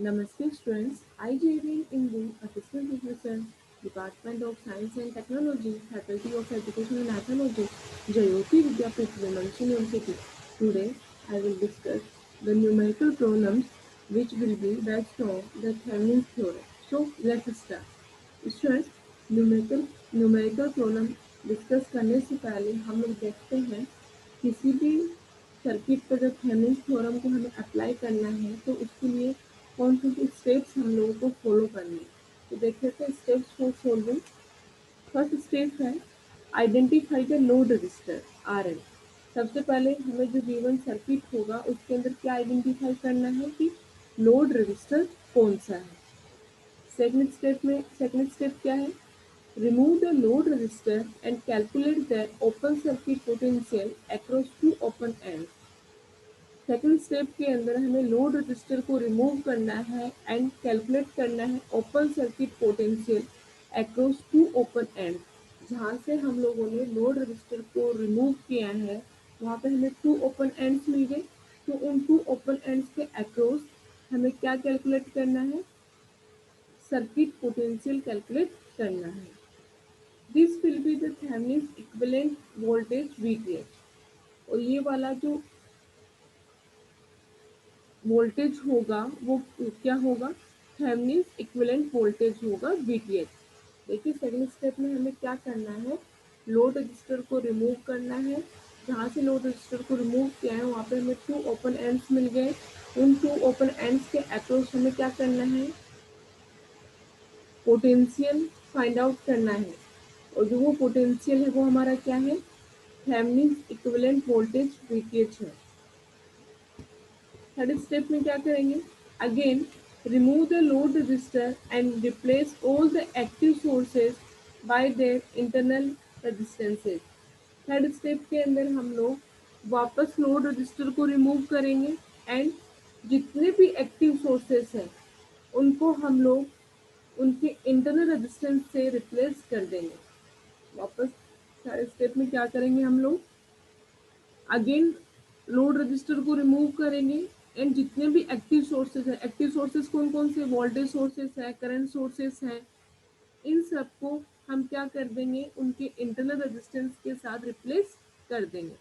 Namaste students, I J.V. Indu, Assistant Professor, Department of Science and Technology, Faculty of Education and Ethnology, Jayoti Vidyapeeth Women's University. Today, I will discuss the numerical pronoms which will be based on the Thevenin's theorem. So, let's start. Students numerical problem discuss करने से पहले हम लोग देखते हैं किसी भी circuit पर जब थेवेनिन्स थ्योरम को हमें अप्लाई करना है तो उसके लिए कौन कौन से स्टेप्स हम लोगों को फॉलो करने हैं। तो देख लेते हैं steps for solving. First step है identify the load register R L. सबसे पहले हमें जो गिवन सर्किट होगा उसके अंदर क्या आइडेंटिफाई करना है कि लोड रजिस्टर कौन सा है। सेकंड स्टेप क्या है, remove the load resistor and calculate the open circuit potential across two open ends। Second step के अंदर हमें लोड रजिस्टर को रिमूव करना है एंड कैलकुलेट करना है open circuit potential across two open end. जहाँ से हम लोगों ने लोड रजिस्टर को रिमूव किया है वहाँ पे हमें टू ओपन एंड्स मिल गए, तो उन टू ओपन एंड्स के अक्रॉस हमें क्या कैलकुलेट करना है, सर्किट पोटेंशियल कैलकुलेट करना है। This will be the Thevenin equivalent voltage VTH। और ये वाला जो वोल्टेज होगा वो क्या होगा, थेवेनिन इक्विवेलेंट वोल्टेज होगा VTH। देखिए सेकंड स्टेप में हमें क्या करना है, लोड रजिस्टर को रिमूव करना है। जहाँ से लोड रजिस्टर को रिमूव किया है वहाँ पे हमें टू ओपन एंड्स मिल गए। उन टू ओपन एंड्स के अक्रॉस हमें क्या करना है, पोटेंशियल फाइंड आउट करना है। और जो वो पोटेंशियल है वो हमारा क्या है, थेवेनिन इक्विवेलेंट वोल्टेज VTH है। थर्ड स्टेप में क्या करेंगे, again remove the load register and replace all the active sources bye their internal resistances. Third step के अंदर हम लोग वापस लोड रजिस्टर को रिमूव करेंगे एंड जितने भी एक्टिव सोर्सेज हैं उनको हम लोग उनके इंटरनल रेजिस्टेंस से रिप्लेस कर देंगे। वापस थर्ड स्टेप में क्या करेंगे, हम लोग अगेन लोड रजिस्टर को रिमूव करेंगे एंड जितने भी एक्टिव सोर्सेज है, एक्टिव सोर्सेज कौन कौन से, वोल्टेज सोर्सेज है, करंट सोर्सेज हैं, इन सबको हम क्या कर देंगे, उनके इंटरनल रेजिस्टेंस के साथ रिप्लेस कर देंगे।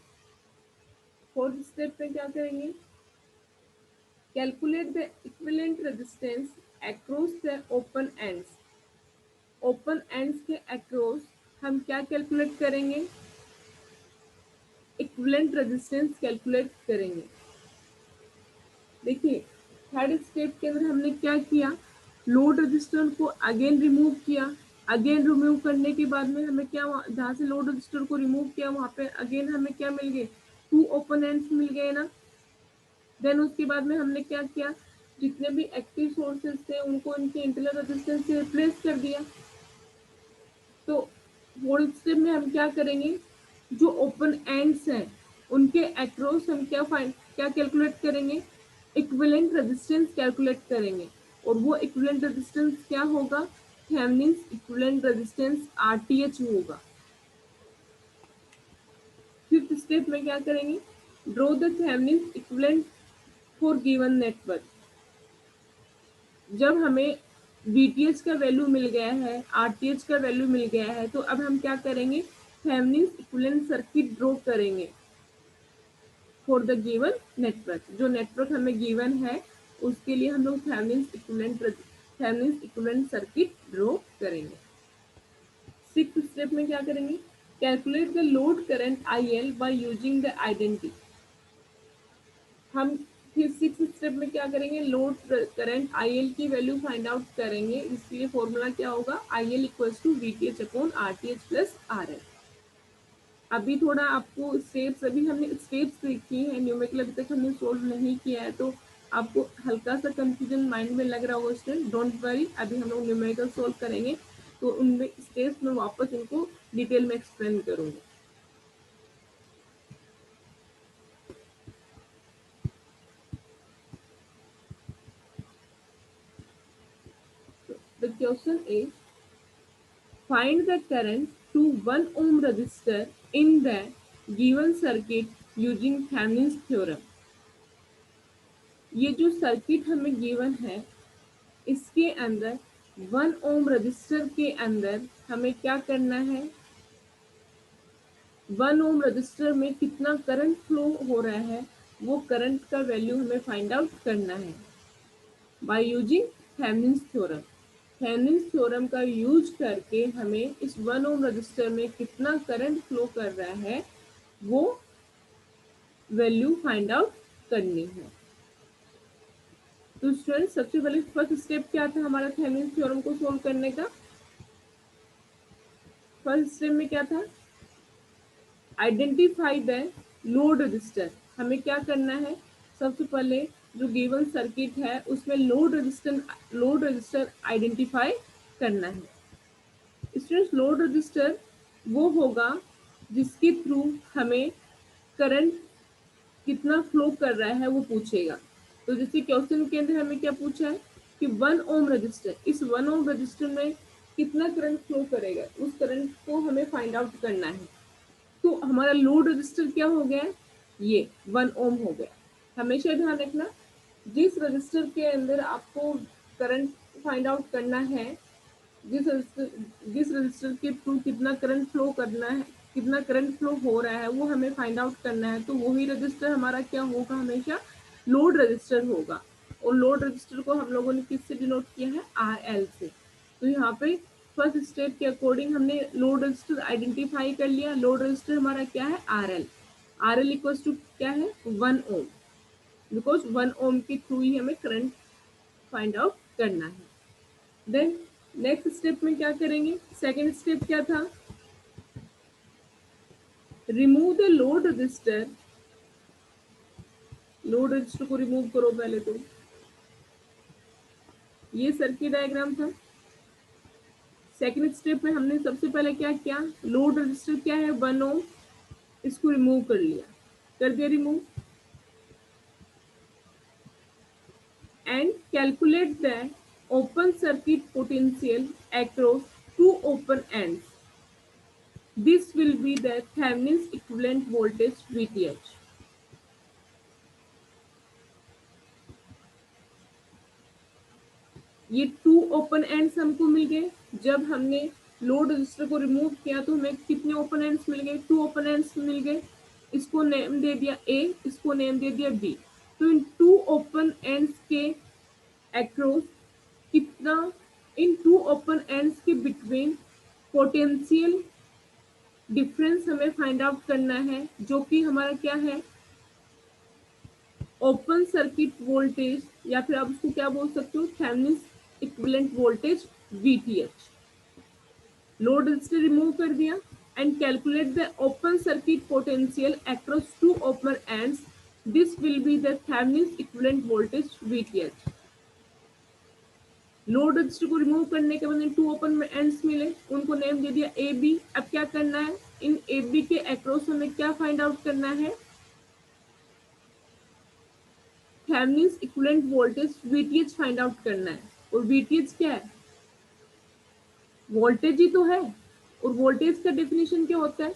फोर्थ स्टेप में क्या करेंगे, calculate the equivalent resistance across the open ends. Open ends के अक्रॉस हम क्या कैलकुलेट करेंगे, इक्विवेलेंट रेजिस्टेंस कैलकुलेट करेंगे। देखिए थर्ड स्टेप के अंदर हमने क्या किया, लोड रजिस्टर को अगेन रिमूव किया। अगेन रिमूव करने के बाद में हमें क्या, जहाँ से लोड रजिस्टर को रिमूव किया वहाँ पे अगेन हमें क्या मिल गए, टू ओपन एंड्स मिल गए ना। देन उसके बाद में हमने क्या किया, जितने भी एक्टिव सोर्सेज थे उनको इनके इंटरनल रेजिस्टेंस से रिप्लेस कर दिया। तो फोर्थ स्टेप में हम क्या करेंगे, जो ओपन एंड्स हैं उनके अक्रॉस हम क्या कैलकुलेट करेंगे, इक्विवेलेंट रेजिस्टेंस कैलकुलेट करेंगे। और वो इक्विवेलेंट रेजिस्टेंस क्या होगा, थेवेनिन इक्विवेलेंट रेजिस्टेंस RTH होगा। फिफ्थ स्टेप में क्या करेंगे, draw the Thevenin equivalent for given network. जब हमें VTH का वैल्यू मिल गया है, RTH का वैल्यू मिल गया है, तो अब हम क्या करेंगे, थेवेनिन इक्विवेलेंट सर्किट ड्रॉ करेंगे फॉर द गिवन नेटवर्क। जो नेटवर्क हमें गिवन है उसके लिए हम लोग थेवेनिन इक्विवेलेंट सर्किट ड्रॉ करेंगे। सिक्स्थ स्टेप में क्या करेंगे, calculate the load current IL by using the identity. हम फिर सिक्स स्टेप में क्या करेंगे, लोड करंट IL की वैल्यू फाइंड आउट करेंगे। इसलिए फॉर्मूला क्या होगा, IL equals to VTH upon RTH plus RL। अभी थोड़ा आपको स्टेप्स, अभी हमने स्टेप्स देखी है, न्यूमेरिकल अभी तक हमने सोल्व नहीं किया है, तो आपको हल्का सा कंफ्यूजन माइंड में लग रहा होगा स्टूडेंट, डोंट वरी, अभी हम लोग न्यूमेरिकल सोल्व करेंगे तो उनमें स्टेप्स में वापस इनको डिटेल में एक्सप्लेन करूँगी। The question is, find the current to 1 ohm resistor in the given circuit using Thevenin's theorem। ये जो सर्किट हमें गिवन है इसके अंदर 1 ओम रजिस्टर के अंदर हमें क्या करना है, 1 ओम रजिस्टर में कितना करंट फ्लो हो रहा है वो करंट का वैल्यू हमें फाइंड आउट करना है by using Thevenin's theorem. Thevenin's theorem का यूज करके हमें इस 1 ओम रजिस्टर में कितना करंट फ्लो कर रहा है वो वैल्यू फाइंड आउट करनी है। तो स्टूडेंट सबसे पहले फर्स्ट स्टेप क्या था हमारा थेवेनिन्स थ्योरम को सोल्व करने का? फर्स्ट स्टेप में क्या था, आइडेंटिफाई द लोड रजिस्टर। हमें क्या करना है, सबसे पहले जो गिवन सर्किट है उसमें लोड रजिस्टर आइडेंटिफाई करना है। स्टूडेंट्स लोड रजिस्टर वो होगा जिसके थ्रू हमें करंट कितना फ्लो कर रहा है वो पूछेगा। तो जैसे क्वेश्चन के अंदर हमें क्या पूछा है कि 1 ओम रजिस्टर, इस 1 ओम रजिस्टर में कितना करंट फ्लो करेगा, उस करंट को हमें फाइंड आउट करना है। तो हमारा लोड रजिस्टर क्या हो गया, ये 1 ओम हो गया। हमेशा ध्यान रखना जिस रजिस्टर के अंदर आपको करंट फाइंड आउट करना है, जिस रजिस्टर के थ्रू कितना करंट फ्लो करना है, कितना करंट फ्लो हो रहा है वो हमें फाइंड आउट करना है, तो वही रजिस्टर हमारा क्या होगा, हमेशा लोड रजिस्टर होगा। और लोड रजिस्टर को हम लोगों ने किससे डिनोट किया है, RL से। तो यहाँ पे फर्स्ट स्टेप के अकॉर्डिंग हमने लोड रजिस्टर आइडेंटिफाई कर लिया। लोड रजिस्टर हमारा क्या है, RL। RL इक्वल्स टू क्या है, 1 ओम, बिकॉज 1 ओम के थ्रू ही हमें करंट फाइंड आउट करना है। देन नेक्स्ट स्टेप में क्या करेंगे, सेकेंड स्टेप क्या था, remove the load register. Load resistor को रिमूव करो पहले। तो ये सर्किट डायग्राम था। सेकेंड स्टेप में हमने सबसे पहले क्या किया, लोड रजिस्टर क्या है 1 ओम, इसको रिमूव कर लिया, कर दिया remove. And calculate the open circuit potential across two open ends. This will be the Thevenin's equivalent voltage VTH. ये 2 ओपन एंड्स हमको मिल गए। जब हमने लोड रजिस्टर को रिमूव किया तो हमें कितने ओपन एंड्स मिल गए, 2 ओपन एंड्स मिल गए। इसको नेम दे दिया A, इसको नेम दे दिया B। तो इन 2 ओपन एंड्स के अक्रॉस कितना, इन 2 ओपन एंड्स के बिटवीन पोटेंशियल डिफरेंस हमें फाइंड आउट करना है, जो कि हमारा क्या है, ओपन सर्किट वोल्टेज, या फिर आप उसको क्या बोल सकते हो, Thevenin's equivalent voltage VTH। Load resistor remove कर दिया and calculate the open circuit potential across two open ends. This will be the Thevenin's equivalent voltage VTH। Load resistor को रिमूव करने के बाद 2 ओपन एंड्स मिले, उनको नेम दे दिया AB। अब क्या करना है, इन AB के अक्रॉस हमें क्या फाइंड आउट करना है, Thevenin's equivalent voltage VTH find out करना है। और VTH क्या है, वोल्टेज ही तो है। और वोल्टेज का डेफिनेशन क्या होता है,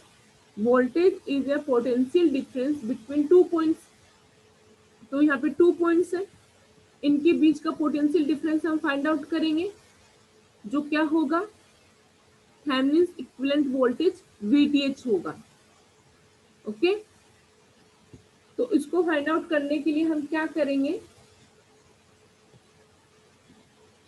voltage is a potential difference between 2 points. तो यहाँ पे 2 पॉइंट्स है, इनके बीच का पोटेंशियल डिफरेंस हम फाइंड आउट करेंगे, जो क्या होगा, थेवेनिन्स इक्विवेलेंट वोल्टेज VTH होगा। ओके, तो इसको फाइंड आउट करने के लिए हम क्या करेंगे,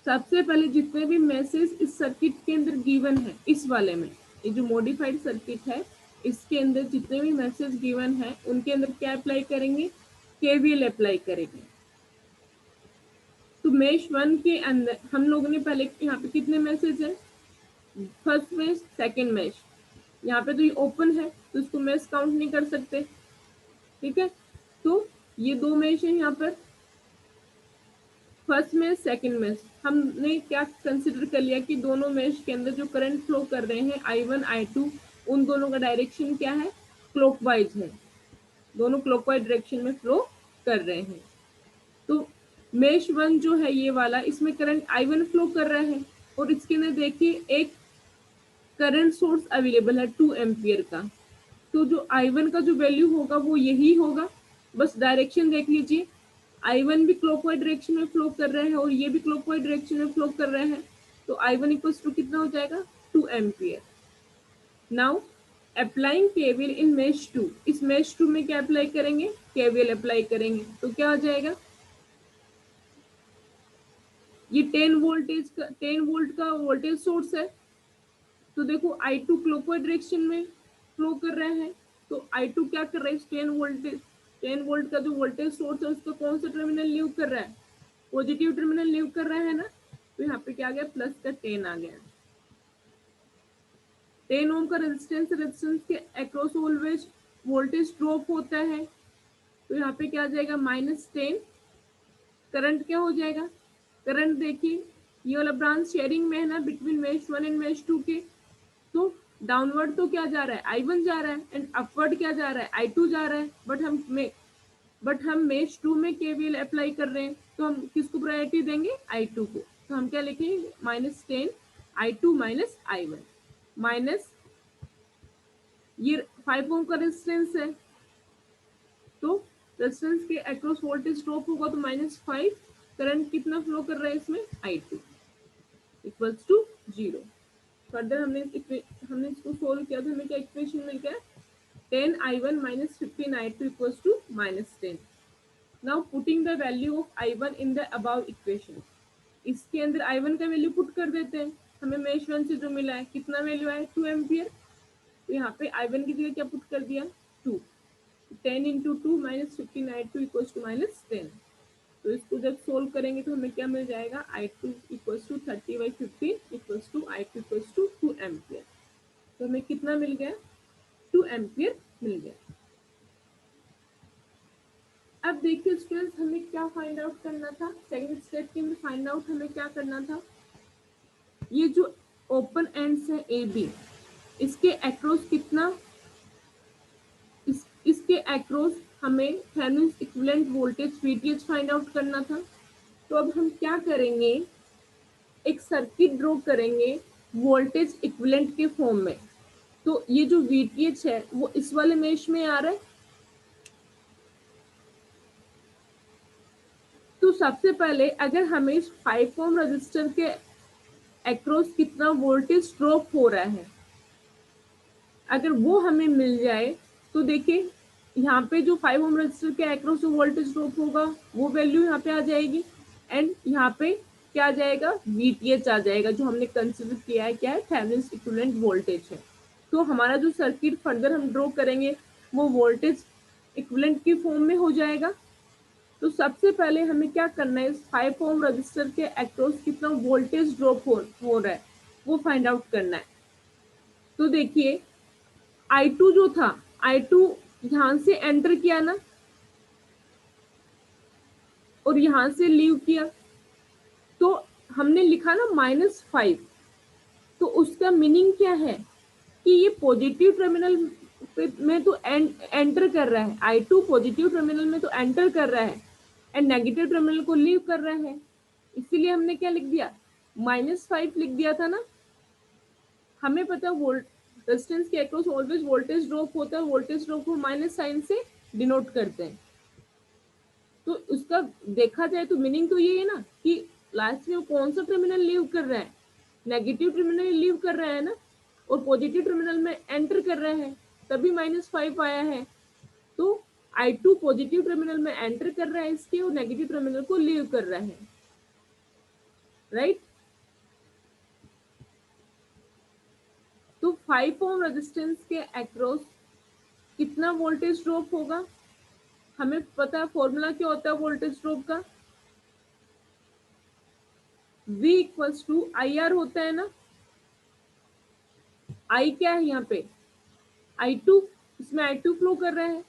सबसे पहले जितने भी मैसेज इस सर्किट के अंदर गिवन है, इस वाले में, ये जो मॉडिफाइड सर्किट है इसके अंदर जितने भी मैसेज गिवन है उनके अंदर क्या अप्लाई करेंगे, KVL अप्लाई करेंगे। तो मेश 1 के अंदर हम लोगों ने पहले यहाँ पे कितने मैसेज है, फर्स्ट मेश, सेकेंड मैश। यहाँ पे तो ये ओपन है तो इसको मैश काउंट नहीं कर सकते, ठीक है। तो ये 2 मैश है यहाँ पर, फर्स्ट मैश, सेकेंड मैश। हमने क्या कंसिडर कर लिया कि दोनों मैश के अंदर जो करंट फ्लो कर रहे हैं I1 I2, उन दोनों का डायरेक्शन क्या है, क्लॉकवाइज है, दोनों क्लॉकवाइज डायरेक्शन में फ्लो कर रहे हैं। तो मेश 1 जो है ये वाला, इसमें करंट I1 फ्लो कर रहा है और इसके अंदर देखिए एक करंट सोर्स अवेलेबल है 2 एम्पियर का। तो जो I1 का जो वैल्यू होगा वो यही होगा, बस डायरेक्शन देख लीजिए, I1 भी क्लॉकवाइज डायरेक्शन में फ्लो कर रहे हैं और ये भी क्लॉकवाइज डायरेक्शन में फ्लो कर रहे हैं, तो I1 इक्वल्स टू कितना हो जाएगा 2 एम्पियर। नाउ अप्लाइंग केवीएल इन मेश 2, इस मेश 2 में क्या अप्लाई करेंगे, केवीएल अप्लाई करेंगे, तो क्या हो जाएगा, ये 10 वोल्ट का वोल्टेज सोर्स है, तो देखो I2 क्लॉकवाइज डायरेक्शन में फ्लो कर रहे हैं, तो I2 क्या कर रहा है, 10 वोल्ट का जो वोल्टेज सोर्स है उसका कौन सा टर्मिनल लीव कर रहा है, पॉजिटिव टर्मिनल लीव कर रहा है ना, तो यहाँ पे क्या आ गया, प्लस का 10 आ गया। 10 ओम का रेजिस्टेंस के अक्रॉस ऑलवेज वोल्टेज ड्रॉप होता है, तो यहाँ पे क्या आ जाएगा -10। करंट क्या हो जाएगा, करंट देखिए ये वाला ब्रांच शेयरिंग में है ना बिटवीन मेश 1 एंड मेश 2 के, तो डाउनवर्ड तो क्या जा रहा है, I1 जा रहा है, एंड अपवर्ड क्या जा रहा है, I2 जा रहा है, बट हम मेश 2 में केवीएल अप्लाई कर रहे हैं, तो हम किसको प्रायोरिटी देंगे, I2 को, तो हम क्या लिखेंगे -10 I2 माइनस I1 माइनस ये 5 ओम का रेजिस्टेंस है, तो रेजिस्टेंस के अक्रॉस वोल्टेज ड्रॉप होगा तो -5, करंट कितना फ्लो कर रहा है इसमें, I2 इक्वल्स टू 0। फर्दर हमने इसको सोल्व किया तो हमें क्या इक्वेशन मिल गया, 10I1 minus 15I2 equals to -10। Now putting the value of I1 in the above equation, इसके अंदर I1 का वैल्यू पुट कर देते हैं, हमें मेश 1 से जो मिला है कितना वैल्यू आया 2 एम्पियर, तो यहाँ पे I1 की जगह क्या पुट कर दिया 2, 10 into 2 minus 15I2 equals to -10। तो इसको जब सोल्व करेंगे तो हमें क्या मिल जाएगा, I2 equals to 30/15 equals to I2 equals to 2 ampere, तो हमें कितना मिल गया 2 एम्पियर मिल गया। अब देखिए स्टूडेंट्स हमें क्या फाइंड आउट करना था, सेकंड स्टेप के में फाइंड आउट हमें क्या करना था, ये जो ओपन एंड्स है ए बी, इसके अक्रॉस कितना, इसके अक्रॉस हमें Thevenin equivalent voltage VTH find out करना था। तो अब हम क्या करेंगे, एक सर्किट ड्रॉ करेंगे वोल्टेज इक्विवेलेंट के फॉर्म में, तो ये जो वीटीएच है वो इस वाले मेश में आ रहा है, तो सबसे पहले अगर हमें 5 ओम रजिस्टर के अक्रॉस कितना वोल्टेज ड्रॉप हो रहा है, अगर वो हमें मिल जाए तो देखिए यहाँ पे जो 5 ओम रजिस्टर के अक्रॉस जो वोल्टेज ड्रॉप होगा वो वैल्यू यहाँ पे आ जाएगी, एंड यहाँ पे क्या आ जाएगा, वीटीएच आ जाएगा, जो हमने कंसिडर किया है क्या है, थेवेनिन इक्विवेलेंट वोल्टेज है। तो हमारा जो सर्किट फर्दर हम ड्रॉ करेंगे वो वोल्टेज इक्विवेलेंट की फॉर्म में हो जाएगा। तो सबसे पहले हमें क्या करना है, 5 ओम रजिस्टर के अक्रॉस कितना वोल्टेज ड्रॉप हो रहा है वो फाइंड आउट करना है। तो देखिए I2 जो था, I2 यहां से एंटर किया ना और यहां से लीव किया, तो हमने लिखा ना -5, तो उसका मीनिंग क्या है कि ये पॉजिटिव टर्मिनल में तो एंटर कर रहा है, I2 पॉजिटिव टर्मिनल में तो एंटर कर रहा है एंड नेगेटिव टर्मिनल को लीव कर रहा है, इसीलिए हमने क्या लिख दिया -5 लिख दिया था ना। हमें पता रेजिस्टेंस के अक्रॉस ऑलवेज वोल्टेज ड्रॉप होता है, वोल्टेज ड्रॉप को माइनस साइन से डिनोट करते हैं, तो उसका देखा जाए तो मीनिंग तो ये है ना कि लास्ट में कौन सा टर्मिनल लीव कर रहा है, नेगेटिव टर्मिनल लीव कर रहा है ना, और पॉजिटिव टर्मिनल में एंटर कर रहा है, तभी -5 आया है। तो I2 पॉजिटिव टर्मिनल में एंटर कर रहा है इसके, और नेगेटिव टर्मिनल को लीव कर रहा है, राइट। तो 5 ओम रेजिस्टेंस के अक्रॉस कितना वोल्टेज ड्रॉप होगा, हमें पता है फॉर्मूला क्या होता है वोल्टेज ड्रॉप का, V इक्वल्स टू IR होता है ना, I क्या है यहाँ पे I2, इसमें I2 फ्लो कर रहा है,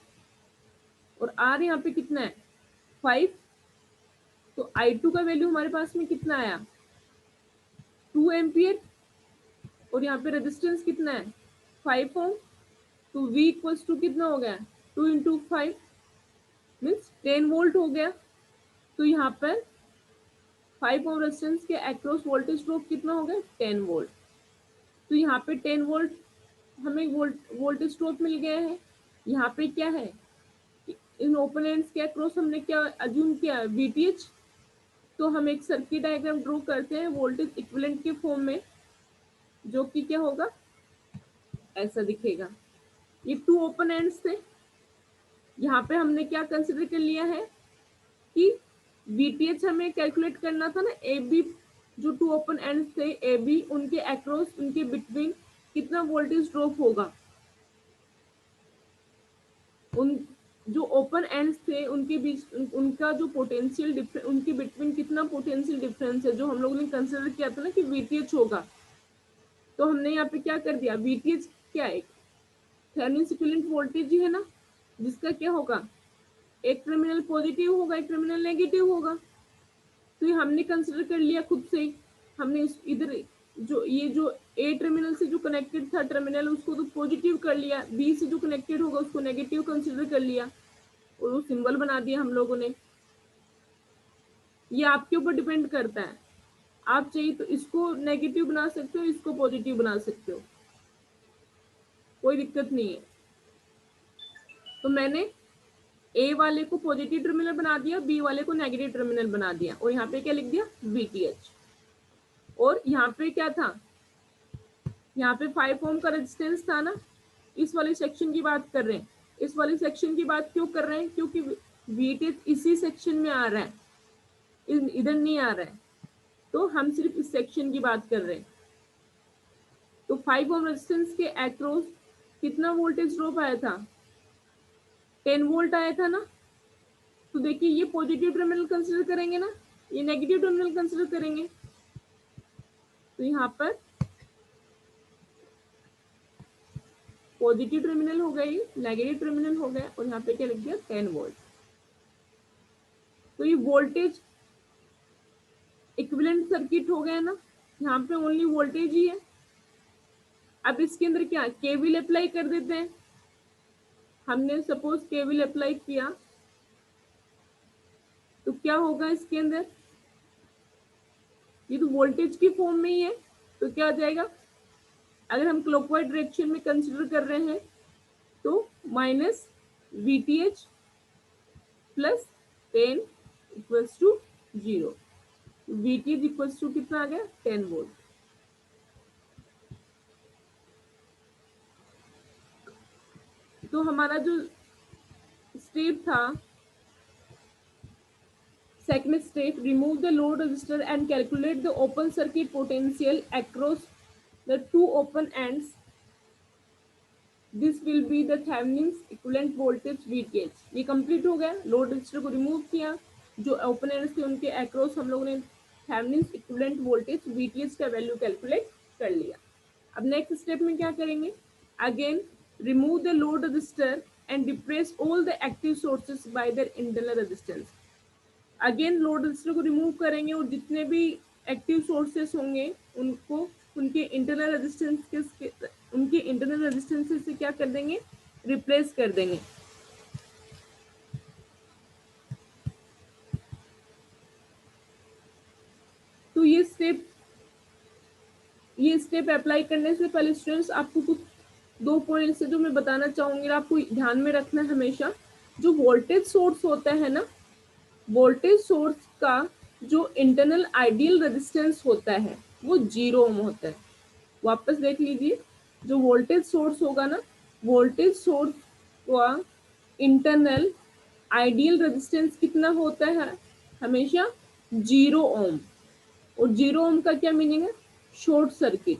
और R यहाँ पे कितना है 5, तो I2 का वैल्यू हमारे पास में कितना आया 2 एम्पियर, और यहाँ पे रेजिस्टेंस कितना है 5 ओम, तो V इक्वल्स टू कितना हो गया 2 इंटू 5 मीन्स 10 वोल्ट हो गया। तो यहाँ पर 5 ओम रेजिस्टेंस के अक्रॉस वोल्टेज ड्रॉप कितना हो गया 10 वोल्ट, तो यहाँ पे 10 वोल्ट हमें वोल्टेज ड्रॉप मिल गया है। यहाँ पे क्या है इन ओपन एंड्स के अक्रॉस हमने क्या अज्यूम किया है, वीटीएच। तो हम एक सर्किट डायग्राम ड्रॉ करते हैं वोल्टेज इक्विवेलेंट के फॉर्म में, जो कि क्या होगा, ऐसा दिखेगा। ये टू ओपन एंड्स थे। यहाँ पे हमने क्या कंसिडर कर लिया है कि वीटीएच हमें कैलकुलेट करना था ना, ए बी जो टू ओपन एंड्स थे ए बी, उनके अक्रॉस उनके बिटवीन कितना वोल्टेज ड्रॉप होगा। उन जो ओपन एंड्स थे उनके बीच उनका जो पोटेंशियल डिफरेंस, उनके बिटवीन कितना पोटेंशियल डिफरेंस है, जो हम लोगों ने कंसिडर किया था ना कि वीटीएच होगा। तो हमने यहाँ पे क्या कर दिया, वीटीएच क्या है, थेवेनिन इक्विवेलेंट वोल्टेज ही है ना, जिसका क्या होगा, एक टर्मिनल पॉजिटिव होगा एक टर्मिनल नेगेटिव होगा। तो ये हमने कंसिडर कर लिया खुद से ही। हमने इधर जो ये जो ए टर्मिनल से जो कनेक्टेड था टर्मिनल, उसको तो पॉजिटिव कर लिया, बी से जो कनेक्टेड होगा उसको नेगेटिव कंसिडर कर लिया और वो सिंबल बना दिया हम लोगों ने। ये आपके ऊपर डिपेंड करता है, आप चाहिए तो इसको नेगेटिव बना सकते हो, इसको पॉजिटिव बना सकते हो, कोई दिक्कत नहीं है। तो मैंने ए वाले को पॉजिटिव टर्मिनल बना दिया, बी वाले को नेगेटिव टर्मिनल बना दिया, और यहाँ पे क्या लिख दिया, वीटीएच। और यहाँ पे क्या था, यहाँ पे 5 ओम का रेजिस्टेंस था ना। इस वाले सेक्शन की बात कर रहे हैं, इस वाले सेक्शन की बात क्यों कर रहे हैं, क्योंकि वीटीएच इसी सेक्शन में आ रहा है, इधर नहीं आ रहा है, तो हम सिर्फ इस सेक्शन की बात कर रहे हैं। तो 5 ओम रेजिस्टेंस के अक्रॉस कितना वोल्टेज ड्रॉप आया था, 10 वोल्ट आया था ना। तो देखिए ये पॉजिटिव टर्मिनल कंसिडर करेंगे ना, ये नेगेटिव टर्मिनल कंसिडर करेंगे। तो यहाँ पर पॉजिटिव टर्मिनल हो गई, नेगेटिव टर्मिनल हो गया, और यहाँ पे क्या लिख दिया, 10 वोल्ट। तो ये वोल्टेज इक्विवेलेंट सर्किट हो गया ना, यहाँ पे ओनली वोल्टेज ही है। अब इसके अंदर क्या केवीएल अप्लाई कर देते हैं। हमने सपोज केवीएल अप्लाई किया तो क्या होगा इसके अंदर, ये तो वोल्टेज की फॉर्म में ही है, तो क्या आ जाएगा, अगर हम क्लॉकवाइज डायरेक्शन में कंसिडर कर रहे हैं तो minus VTH plus 10 equals to 0। VTH equals to कितना आ गया, 10 वोल्ट। तो हमारा जो स्टेप था, second step, remove the load resistor and calculate the open circuit potential across the two open ends. This will be the Thevenin's equivalent voltage VTH. ये complete हो गया, लोड रजिस्टर को रिमूव किया, जो ओपन एंड्स थे उनके across हम लोगों ने Thevenin's equivalent voltage VTH का वैल्यू कैलकुलेट कर लिया। अब नेक्स्ट स्टेप में क्या करेंगे, again remove the load register and depress all the active sources bye their internal resistance. Again load resistor को रिमूव करेंगे और जितने भी एक्टिव सोर्सेस होंगे उनको उनके इंटरनल रेजिस्टेंस से क्या कर देंगे, रिप्लेस कर देंगे। तो ये स्टेप अप्लाई करने से पहले स्टूडेंट्स आपको कुछ 2 पॉइंट्स जो मैं बताना चाहूंगी, आपको ध्यान में रखना है हमेशा। जो वोल्टेज सोर्स होता है ना, वोल्टेज सोर्स का जो इंटरनल आइडियल रेजिस्टेंस होता है वो 0 ओम होता है। वापस देख लीजिए, जो वोल्टेज सोर्स होगा ना, वोल्टेज सोर्स का इंटरनल आइडियल रेजिस्टेंस कितना होता है, हमेशा 0 ओम। और 0 ओम का क्या मीनिंग है, short circuit.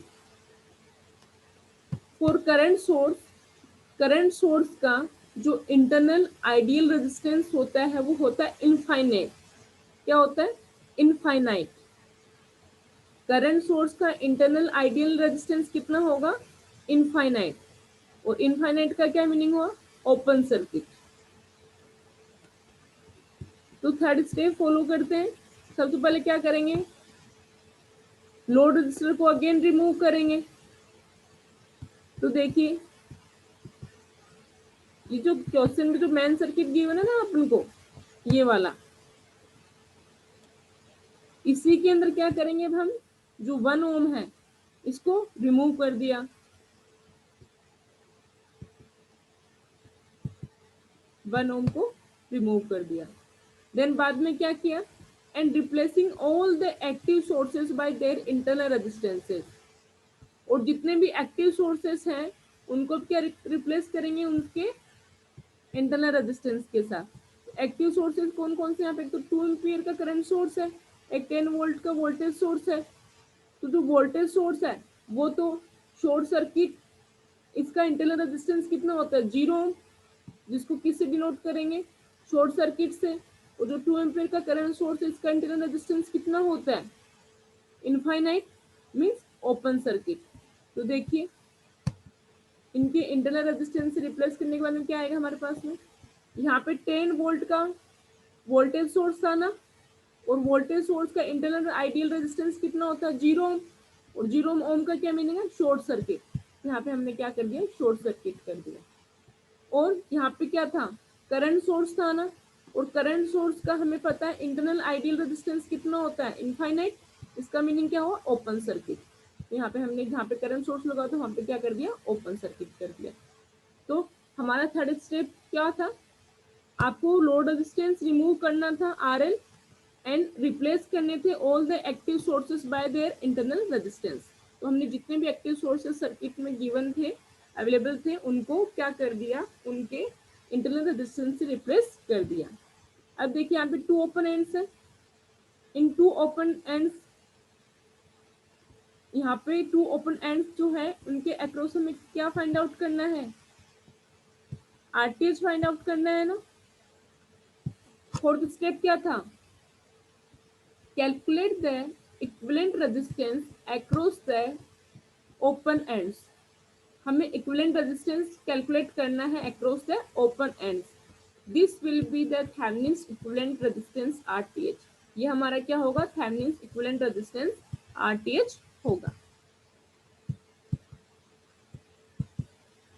For current source का जो इंटरनल आइडियल रेजिस्टेंस होता है वो होता है इनफाइनाइट। क्या होता है, इनफाइनाइट। करंट सोर्स का इंटरनल आइडियल रेजिस्टेंस कितना होगा, इनफाइनाइट। और इनफाइनाइट का क्या मीनिंग हुआ, ओपन सर्किट। तो थर्ड स्टेप फॉलो करते हैं। सबसे पहले क्या करेंगे, लोड रजिस्टर को अगेन रिमूव करेंगे। तो देखिए ये जो क्वेश्चन में जो मेन सर्किट गिवन है ना अपन को, ये वाला, इसी के अंदर क्या करेंगे अब हम, जो 1 ओम है इसको रिमूव कर दिया, 1 ओम को रिमूव कर दिया। देन बाद में क्या किया, and replacing all the active sources bye their internal resistances, और जितने भी एक्टिव सोर्सेस हैं उनको क्या रिप्लेस करेंगे, उनके इंटरनल रेजिस्टेंस के साथ। एक्टिव सोर्सेज कौन कौन से, यहाँ पे तो 2 एम्पियर का करंट सोर्स है, एक 10 वोल्ट का वोल्टेज सोर्स है। तो जो वोल्टेज सोर्स है वो तो शॉर्ट सर्किट, इसका इंटरनल रेजिस्टेंस कितना होता है, 0 ओम, जिसको किससे डिनोट करेंगे, शॉर्ट सर्किट से। और जो 2 एम्पियर का करंट सोर्स है इसका इंटरनल रेजिस्टेंस कितना होता है, इनफाइनाइट, मीन्स ओपन सर्किट। तो देखिए इनके इंटरनल रेजिस्टेंस से रिप्लेस करने के बाद में क्या आएगा हमारे पास में, यहाँ पे 10 वोल्ट का वोल्टेज सोर्स था ना, और वोल्टेज सोर्स का इंटरनल आइडियल रेजिस्टेंस कितना होता है, 0 ओम, और 0 ओम का क्या मीनिंग है, शॉर्ट सर्किट। यहाँ पे हमने क्या कर दिया, शॉर्ट सर्किट कर दिया। और यहाँ पे क्या था, करंट सोर्स था ना, और करंट सोर्स का हमें पता है इंटरनल आइडियल रेजिस्टेंस कितना होता है, इनफाइनाइट। इसका मीनिंग क्या हुआ, ओपन सर्किट। यहाँ पे हमने जहाँ पे करंट सोर्स लगा था वहां पे क्या कर दिया, ओपन सर्किट कर दिया। तो हमारा थर्ड स्टेप क्या था, आपको लोड रेजिस्टेंस रिमूव करना था RL, एंड रिप्लेस करने थे all the active sources bye their internal resistance. तो हमने जितने भी एक्टिव सोर्सेस सर्किट में गिवन थे, अवेलेबल थे, उनको क्या कर दिया, उनके इंटरनल रेजिस्टेंस से रिप्लेस कर दिया। अब देखिए यहाँ पे 2 ओपन एंड्स है, इन 2 ओपन एंड्स, यहाँ पे 2 ओपन एंड्स जो है उनके अक्रॉस हमें क्या फाइंड आउट करना है, RTH फाइंड आउट करना है ना। फोर्थ स्टेप क्या था, calculate the equivalent resistance across the open ends. हमें इक्विवेलेंट रेजिस्टेंस कैलकुलेट करना है across the open ends. This will be the Thevenin's equivalent resistance RTH। ये हमारा क्या होगा, थेवेनिन्स इक्विवेलेंट रेजिस्टेंस RTH होगा।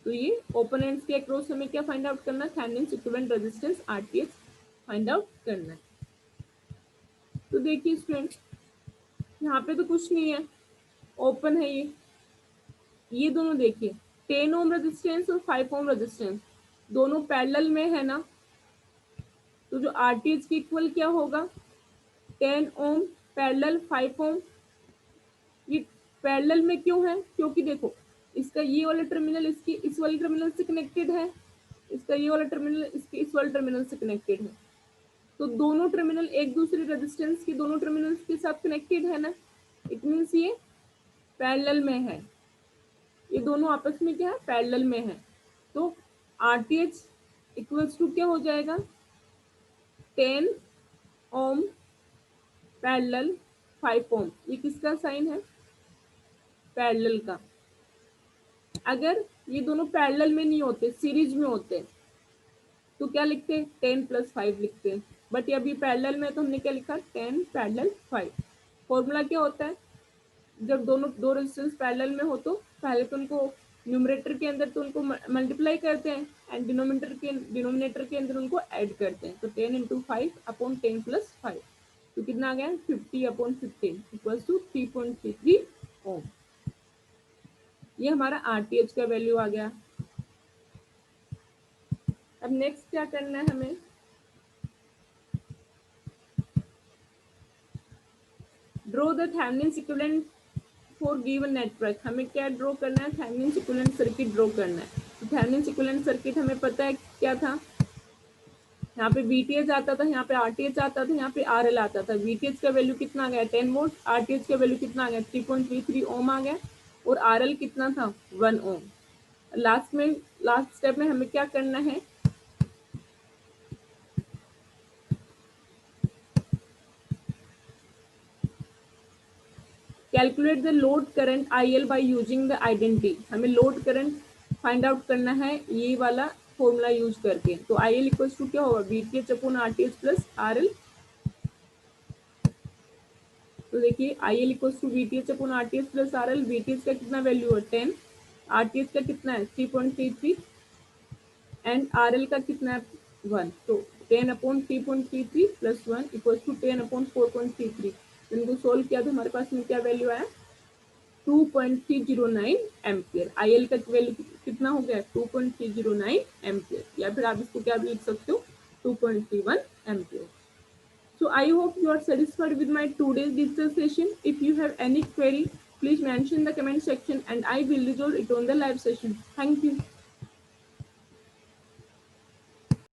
तो ये ओपन एंड्स के अक्रॉस हमें क्या फाइंड आउट करना है, Thevenin's equivalent resistance RTH find out करना है। तो देखिए स्टूडेंट, यहाँ पे तो कुछ नहीं है, ओपन है ये दोनों देखिए 10 ओम रेजिस्टेंस और 5 ओम रेजिस्टेंस दोनों पैरेलल में है ना। तो जो RTH की इक्वल क्या होगा, 10 ओम पैरेलल 5 ओम। ये पैरेलल में क्यों है, क्योंकि देखो इसका ये वाला टर्मिनल इसकी इस वाले टर्मिनल से कनेक्टेड है, इसका ये वाला टर्मिनल इसके इस वाले टर्मिनल से कनेक्टेड है। तो दोनों टर्मिनल एक दूसरे रेजिस्टेंस के दोनों टर्मिनल्स के साथ कनेक्टेड है ना, इट मीन्स ये पैरेलल में है, ये दोनों आपस में क्या है, पैरेलल में है। तो RTH इक्वल्स टू क्या हो जाएगा, 10 ओम पैरेलल 5 ओम। ये किसका साइन है, पैरेलल का। अगर ये दोनों पैरेलल में नहीं होते, सीरीज में होते, तो क्या लिखते, 10 + 5 लिखते। बट ये अभी पैरेलल में है तो हमने क्या लिखा, 10 पैरेलल 5। फॉर्मूला क्या होता है, जब दोनों दो रेजिस्टेंस पैरेलल में हो तो पहले तो उनको न्यूमरेटर के अंदर तो उनको मल्टीप्लाई करते हैं, एंड डिनोमिनेटर के अंदर उनको ऐड करते हैं। तो 10 × 5 अपॉन 10 + 5, तो कितना आ गया, 50/15 इक्वल्स टू 3.33 ओम। ये हमारा RTH का वैल्यू आ गया। अब नेक्स्ट क्या करना है हमें, draw the Thevenin's equivalent for given network. हमें क्या ड्रॉ करना है, थेवेनिन्स इक्विवेलेंट सर्किट ड्रॉ करना है। तो थेवेनिन्स इक्विवेलेंट सर्किट हमें पता है क्या था, यहाँ पे VTH आता था, यहाँ पे RTH आता था, यहाँ पे RL आता था। VTH का वैल्यू कितना आ गया, 10 वोल्ट। RTH का वैल्यू कितना आ गया, 3.33 ओम आ गया। और RL कितना था, 1 ओम। लास्ट स्टेप में हमें क्या करना है, calculate the load current IL by using the identity. हमें लोड करंट फाइंड आउट करना है ये वाला फॉर्मूला यूज करके। तो IL इक्वल्स टू क्या होगा, VTH/RTH प्लस RL। तो देखिए IL equals to VTH/RTH plus RL। VTH का कितना वैल्यू है, 10, RTH का कितना है, 3.33, एंड RL का कितना है, 1। तो 10/3.33 प्लस 1 इक्वल्स टू 10/4.33। इनको सोल्व किया तो हमारे पास में क्या वैल्यू आया, 2.309 एम्पियर। IL का वैल्यू कितना हो गया, 2.309 एम्पियर। या फिर आप इसको क्या भी लिख सकते हो, 2.31 ampere. So I hope you are satisfied with my today's digital session. If you have any query, please mention in the comment section and I will resolve it on the live session. Thank you.